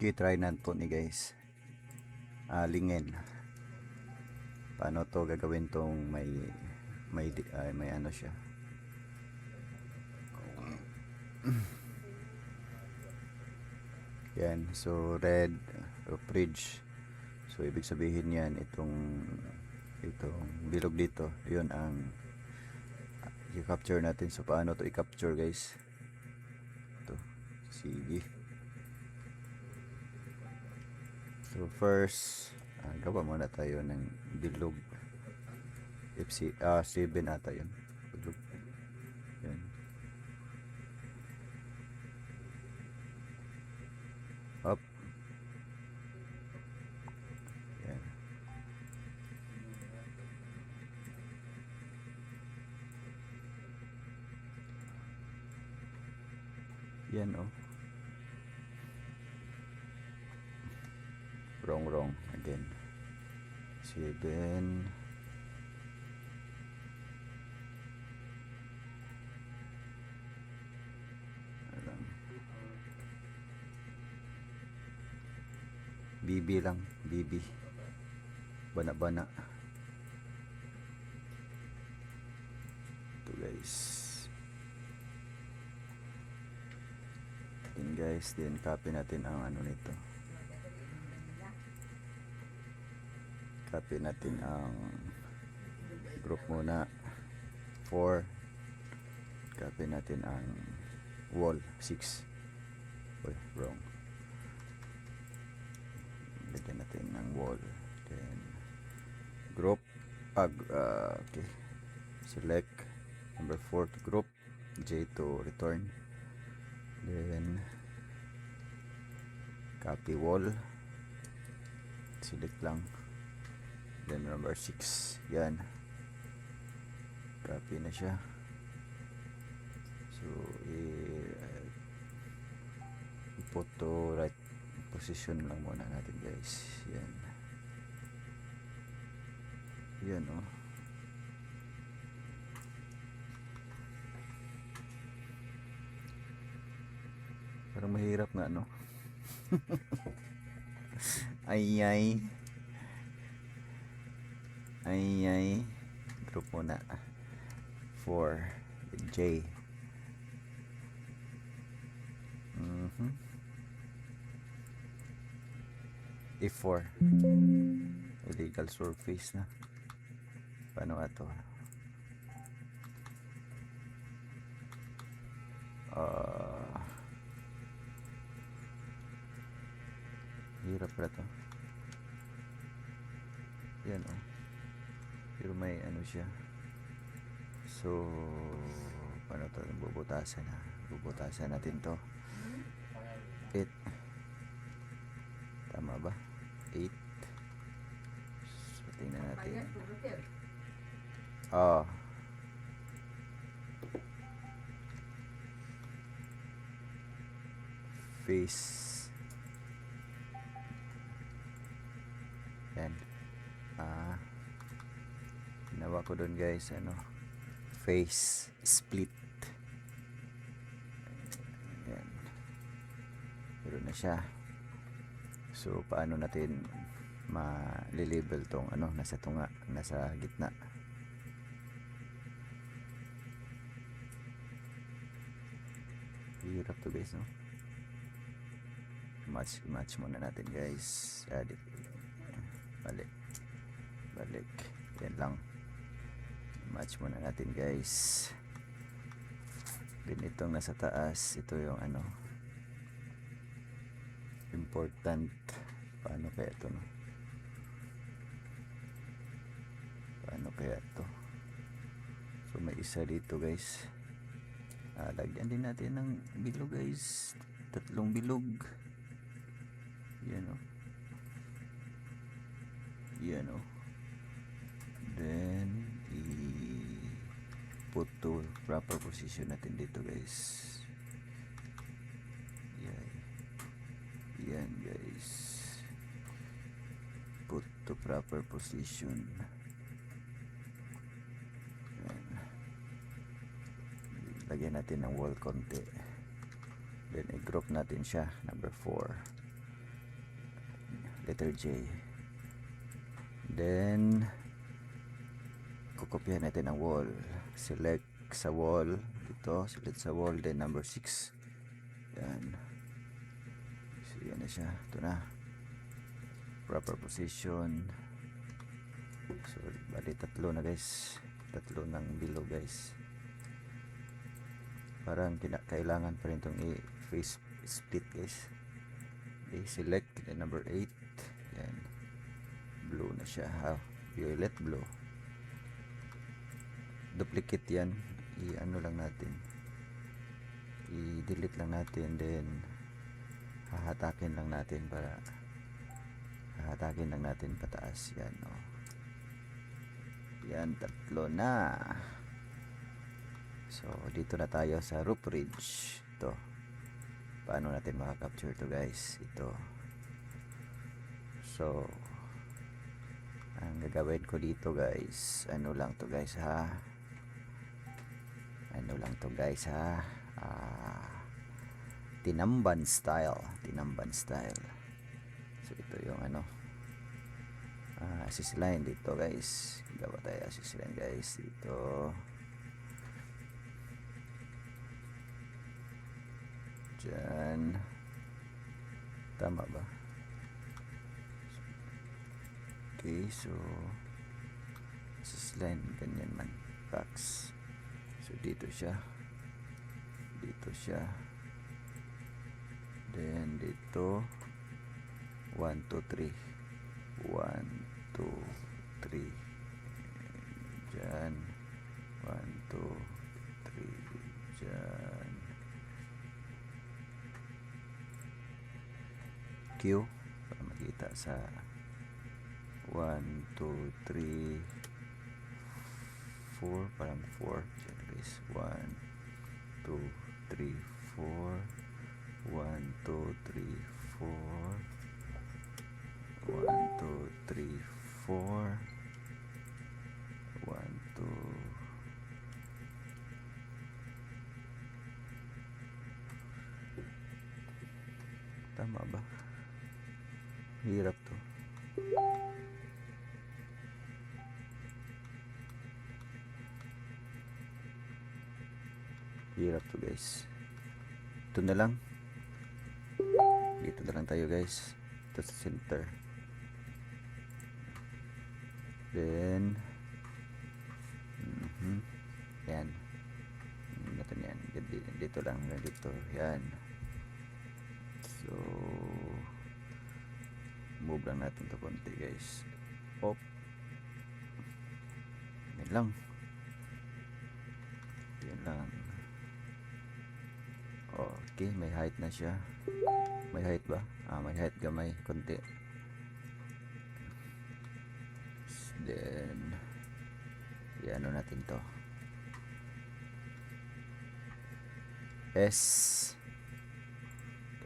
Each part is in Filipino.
i-try natin ni guys. Lingin. Paano to gagawin tong may ano siya. Yan, so red fridge. So ibig sabihin yan itong bilog dito, yun ang i-capture natin. So paano to i-capture guys? Ito, sige. So first, gawa muna tayo ng bilog. FC 7 ata yun. Bilog. Yan. Up. Yan. Yan oh. Wrong again. 7. BB lang, BB. Bana-bana. Ito guys. Then guys, then copy natin ang ano nito. Copy natin ang group muna 4. Copy natin ang wall 6. Uy, wrong. Lagyan natin ng wall. Then group okay. Select number 4 to group, J to return. Then copy wall. Select lang. Then number 6. Yan. Copy na siya. So i-put to right position lang muna natin guys. Yan. Yan oh. Parang mahirap nga no. Ay group muna 4 J. E4 illegal surface na. Paano ito? Hirap pala to. Yan oh. Pero may ano siya. So paano to? Bubutasan natin to. 8. Tama ba? 8. So tingnan natin. Face. Yan. Ginawa ko doon guys, ano, face split. Yan. Meron na siya. So paano natin ma-label tong ano, nasa tunga, nasa gitna. Hirap to guys, no? Match muna natin guys. Balik. Yan lang. Match muna natin guys. Ganitong nasa taas, ito yung ano, important. Paano kaya ito, no? Paano kaya ito? So may isa dito guys. Lagyan din natin ng bilog guys. 3 bilog. Yan o. Yan o. Then put to proper position natin dito guys. Yan guys. Put to proper position. Yan. Lagyan natin ng wall konti. Then i-group natin siya, number 4. letter J. Then kukopyahin natin ang wall. Select sa wall dito, select sa wall, then number 6. Yan. So yan na siya. Ito na. Proper position. So bali tatlo na guys. Tatlo ng below guys. Parang kailangan pa rin itong i-face split guys. Okay, select then number 8. Yan. Blue na siya. Violet blue. Duplicate yan. I-ano lang natin. I-delete lang natin. Then hahatakin lang natin para hahatakin lang natin pataas. Yan o. Yan, tatlo na. So dito na tayo sa roof ridge. Ito. Paano natin makakapture to guys? Ito. So ang gagawin ko dito guys, ano lang to guys ha, ano lang to guys ha, tinamban style. So ito yung ano, assist line dito guys. Gawa tayo assist line guys dito. Diyan. Tama ba? Okay, so assist line ganyan man, box. So dito siya, then dito 1, 2, 3, 1, 2, 3, dyan 1, 2, 3, dyan Q para makita sa 1, 2, 3, 4, parang 4 dyan guys. 1, 2, 3, 4, 1, 2, 3, 4, 1, 2, 3, 4, 1, 2. Tama ba? Hirap to. Hirap to guys. Ito na lang. Dito na lang tayo guys. Ito sa center. Then yan. Ito yan. Dito lang. Dito. Yan. So move lang natin ito konti guys. Op. Yan lang. Yan lang. Okay, may height na siya. May height ba? May height gamay konti. Then i-ano natin to. S.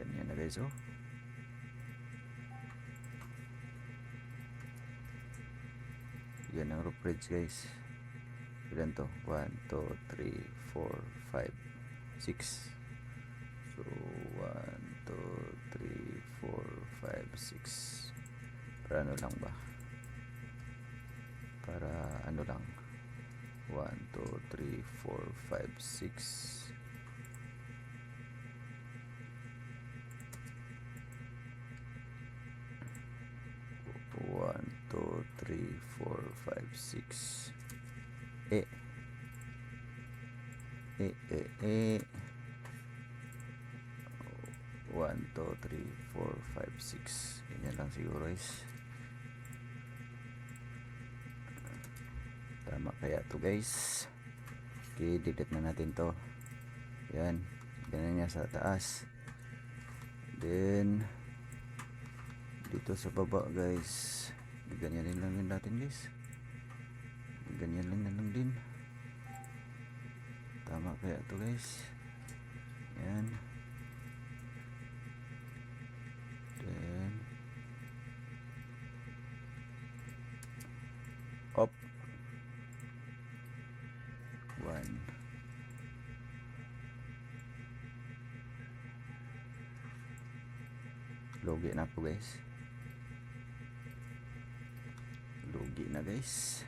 Ganyan na guys oh. Yan ang roof bridge guys. Ilan to? 1, 2, 3, 4, 5, 6. So 1, 2, 3, 4, 5, 6. Para ano lang ba? Para ano lang? 1, 2, 3, 4, 5, 6. One, 2, 3, 4, 5, 6. 1, 2, 3, 4, 5, 6. Ganyan lang siguro guys. Tama kaya to guys. Okay, delete na natin to. Yan. Ganyan niya sa taas. Then dito sa baba guys, ganyan lang din natin guys. Ganyan lang din. Tama kaya to guys. Yan. Then up 1. Logi na po guys. na guys.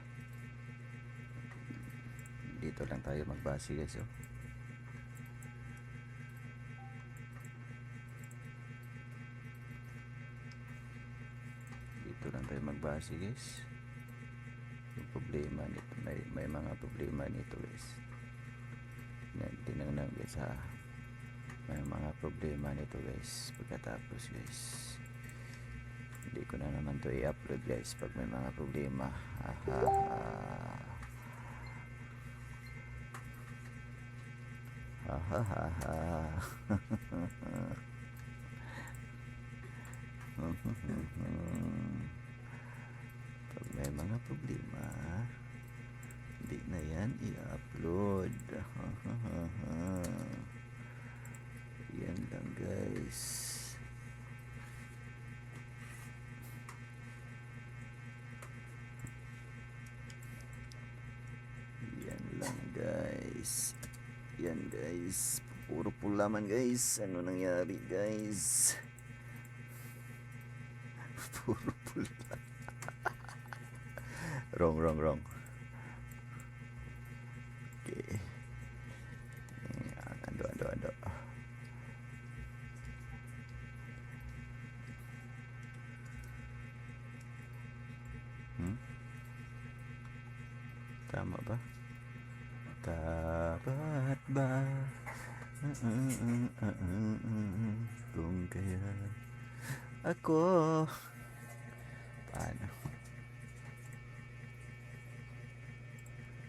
Dito lang tayo magbase guys, oh. Dito lang tayo magbase guys. Yung problema nito, may mga problema nito guys. Tinanong guys ha. May mga problema nito guys. Pagkatapos guys, hindi ko na naman to i-upload guys pag may mga problema. Pag may mga problema, hindi na yan i-upload. Yan lang guys. Yan lang guys. Yan guys. Puro pulaman guys. Ano nangyari guys? Puro pula. Wrong. Okay. Ando. Tama ba? Tapat ba? Kung kaya ako. Paano?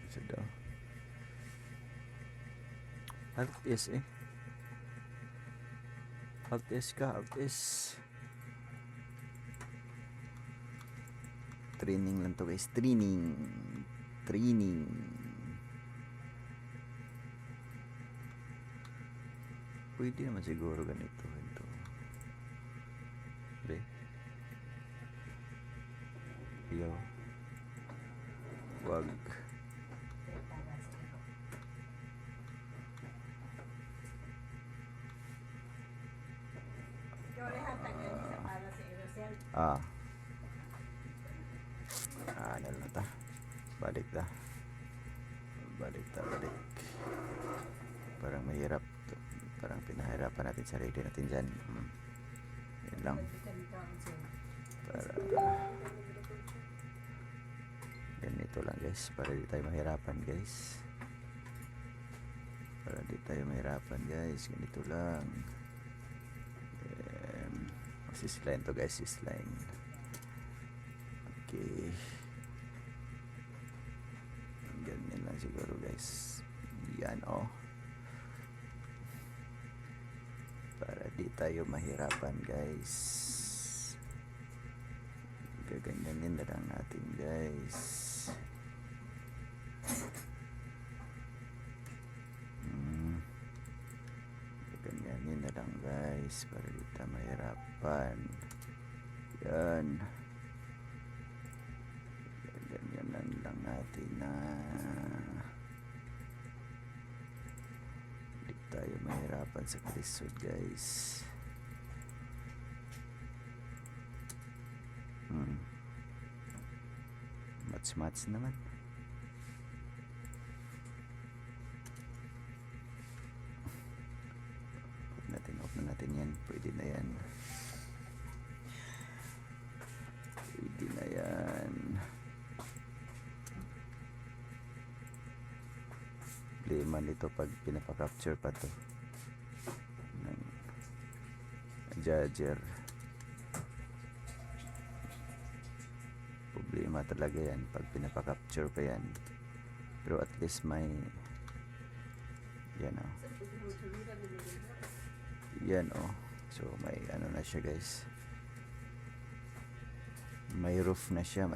Ito daw. Alt S eh. Alt S ka, Alt S. Training lang to guys. Training. Pwede naman siguro ganito. Be. Yo. Wag. Ano lang ta. Balik. Parang mahirap. Parang pinahirapan natin sarili natin dyan. Yan lang. Para ganito lang guys. Para di tayo mahirapan guys. Ganito lang. Sisline to guys. Sisline. Okay. Ganyan lang siguro guys. Yan oh. Para di tayo mahirapan guys. Gaganyanin na lang natin guys. Gaganyanin na lang guys. Para di tayo mahirapan. Yan. Gaganyanin lang natin na di tayo mahirapan sa kalisod guys. Mats naman. Off na natin yan. Pwede na yan. Problema nito pag pinapa-capture pa to ng judger. Problema talaga yan pag pinapa-capture pa yan. Pero at least may yan oh. So may ano na siya guys. May roof na siya.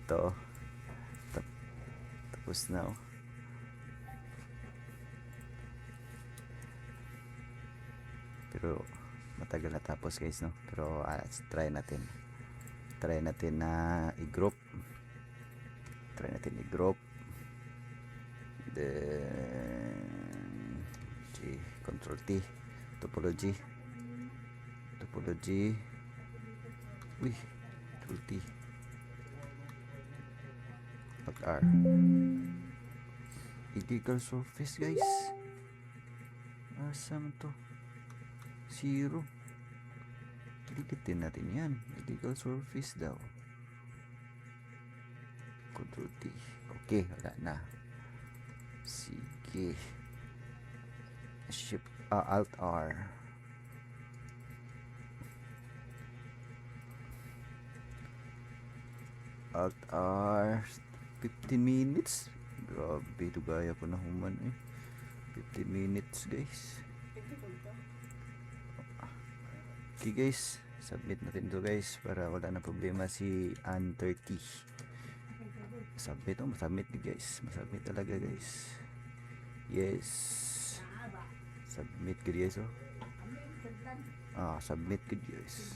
Ito tapos na oh. Pero matagal na tapos guys no. Pero try natin na i-group. Then Control T. Topology. Topology. Uy, Control T. Alt R. Illegal surface guys. Asa man to? 0. Dilitin natin yan. Illegal surface daw. Control T. Okay, wala na. Sige. Shift Alt R. Alt R. 15 minutes. Grabe, ito gaya ko na human eh. 15 minutes guys. Okay guys, submit natin to guys para wala na problema si An30. Submit, masubmit guys. Masubmit talaga guys. Yes. Submit good guys oh. Submit good guys.